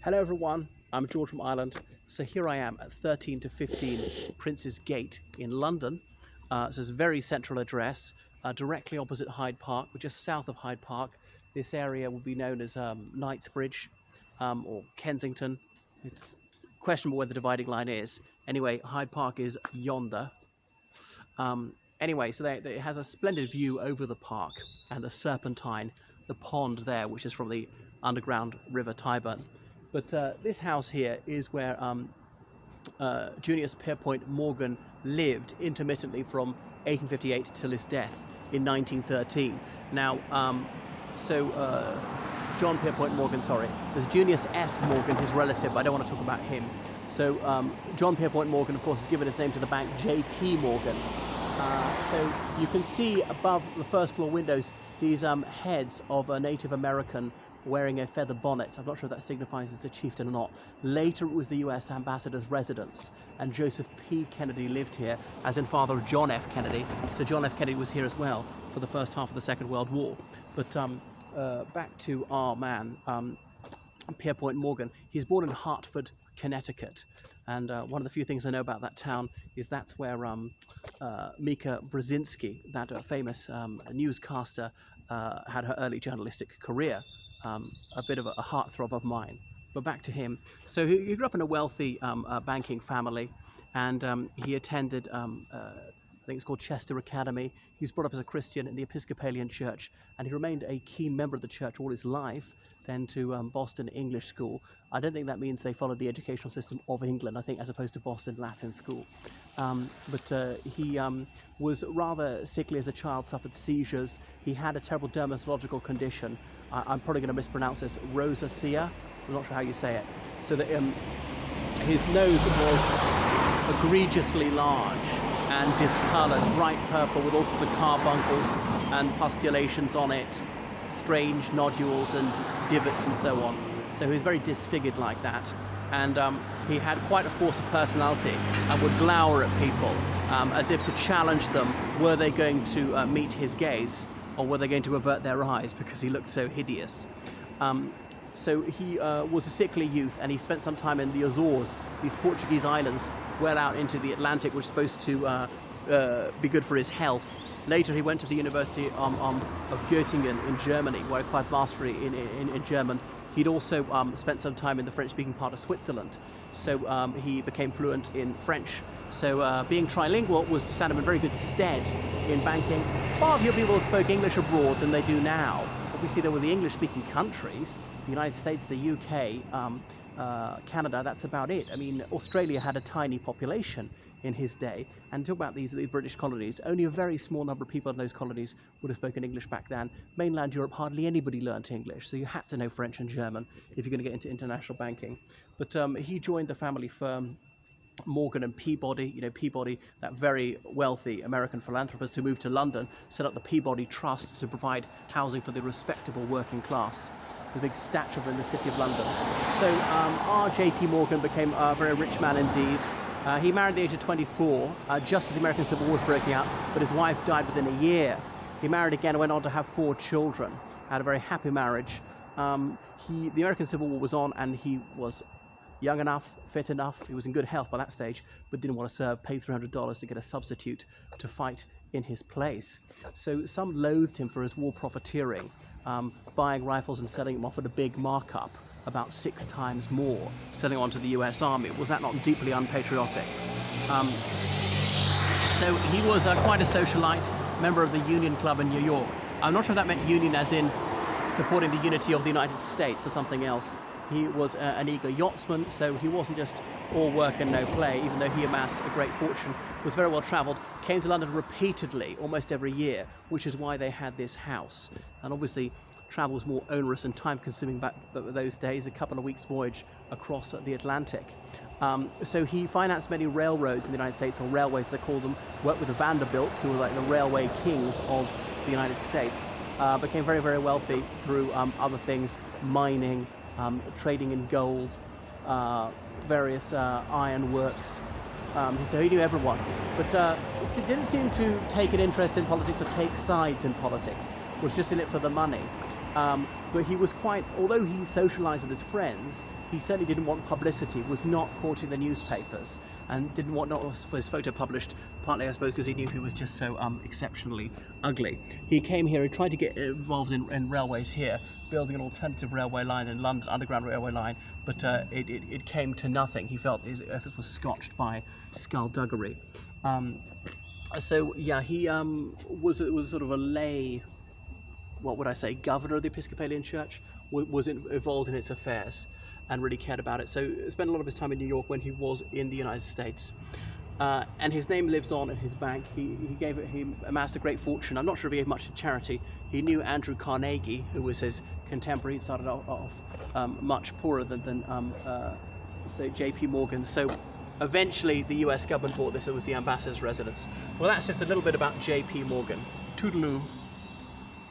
Hello everyone, I'm George from Ireland. So here I am at 13 to 15 Prince's Gate in London. So it's a very central address, directly opposite Hyde Park, but just south of Hyde Park. This area will be known as Knightsbridge or Kensington. It's questionable where the dividing line is. Anyway, Hyde Park is yonder. Anyway, so it has a splendid view over the park and the Serpentine, the pond there, which is from the underground River Tyburn. But this house here is where Junius Pierpoint Morgan lived intermittently from 1858 till his death in 1913. Now, John Pierpoint Morgan, there's Junius S. Morgan, his relative, but I don't want to talk about him. So John Pierpoint Morgan, of course, has given his name to the bank J.P. Morgan. So you can see above the first floor windows these heads of a Native American wearing a feather bonnet. I'm not sure if that signifies it's a chieftain or not. Later it was the US ambassador's residence, and Joseph P. Kennedy lived here, as in father of John F. Kennedy. So John F. Kennedy was here as well for the first half of the Second World War. But back to our man, Pierpoint Morgan. He's born in Hartford, Connecticut, and one of the few things I know about that town is that's where Mika Brzezinski, that famous newscaster, had her early journalistic career. A bit of a heartthrob of mine. But back to him. So he grew up in a wealthy banking family, and he attended, I think it's called Chester Academy. He was brought up as a Christian in the Episcopalian Church, and he remained a key member of the church all his life, then to Boston English School. I don't think that means they followed the educational system of England, I think, as opposed to Boston Latin School. But he was rather sickly as a child, suffered seizures. He had a terrible dermatological condition. I'm probably going to mispronounce this, rosacea. I'm not sure how you say it. So that his nose was egregiously large and discoloured, bright purple with all sorts of carbuncles and pustulations on it, strange nodules and divots and so on. So he was very disfigured like that, and he had quite a force of personality and would glower at people as if to challenge them, were they going to meet his gaze or were they going to avert their eyes because he looked so hideous. So he was a sickly youth, and he spent some time in the Azores, these Portuguese islands, well out into the Atlantic, which is supposed to be good for his health. Later he went to the University of Göttingen in Germany, where he acquired mastery in German. He'd also spent some time in the French-speaking part of Switzerland, so he became fluent in French. So being trilingual was to stand him in very good stead in banking. Far fewer people spoke English abroad than they do now. Obviously, there were the English-speaking countries, the United States, the UK, Canada, that's about it. I mean, Australia had a tiny population in his day, and talk about these British colonies, only a very small number of people in those colonies would have spoken English back then. Mainland Europe, hardly anybody learnt English, so you had to know French and German if you're going to get into international banking. But he joined the family firm Morgan and Peabody. You know, Peabody, that very wealthy American philanthropist who moved to London, set up the Peabody Trust to provide housing for the respectable working class. There's a big statue in the city of London. So our J.P. Morgan became a very rich man indeed. He married at the age of 24, just as the American Civil War was breaking out, but his wife died within a year. He married again and went on to have 4 children, had a very happy marriage. The American Civil War was on, and he was young enough, fit enough, he was in good health by that stage, but didn't want to serve, paid $300 to get a substitute to fight in his place. So some loathed him for his war profiteering, buying rifles and selling them off at a big markup, about 6 times more, selling on to the US Army. Was that not deeply unpatriotic? So he was quite a socialite, member of the Union Club in New York. I'm not sure if that meant union as in supporting the unity of the United States or something else. He was an eager yachtsman, so he wasn't just all work and no play, even though he amassed a great fortune, was very well travelled, came to London repeatedly, almost every year, which is why they had this house. And obviously, travel was more onerous and time-consuming back those days, a couple of weeks' voyage across the Atlantic. So he financed many railroads in the United States, or railways they call them, worked with the Vanderbilts, who were like the railway kings of the United States, became very, very wealthy through other things, mining, trading in gold, various iron works. So he knew everyone, but he didn't seem to take an interest in politics or take sides in politics. was just in it for the money. But he was quite, although he socialised with his friends, he certainly didn't want publicity, was not courting the newspapers, and didn't want for his photo published, partly I suppose because he knew he was just so exceptionally ugly. He came here, he tried to get involved in railways here, building an alternative railway line in London, underground railway line, but it came to nothing. He felt his efforts were scotched by skullduggery. So yeah, he was sort of a lay, what would I say, governor of the Episcopalian Church, was involved in its affairs and really cared about it. So spent a lot of his time in New York when he was in the United States. And his name lives on in his bank. He amassed a great fortune. I'm not sure if he gave much to charity. He knew Andrew Carnegie, who was his contemporary. He started off much poorer than say J.P. Morgan. So eventually the US government bought this. It was the ambassador's residence. Well, that's just a little bit about J.P. Morgan. Toodaloo.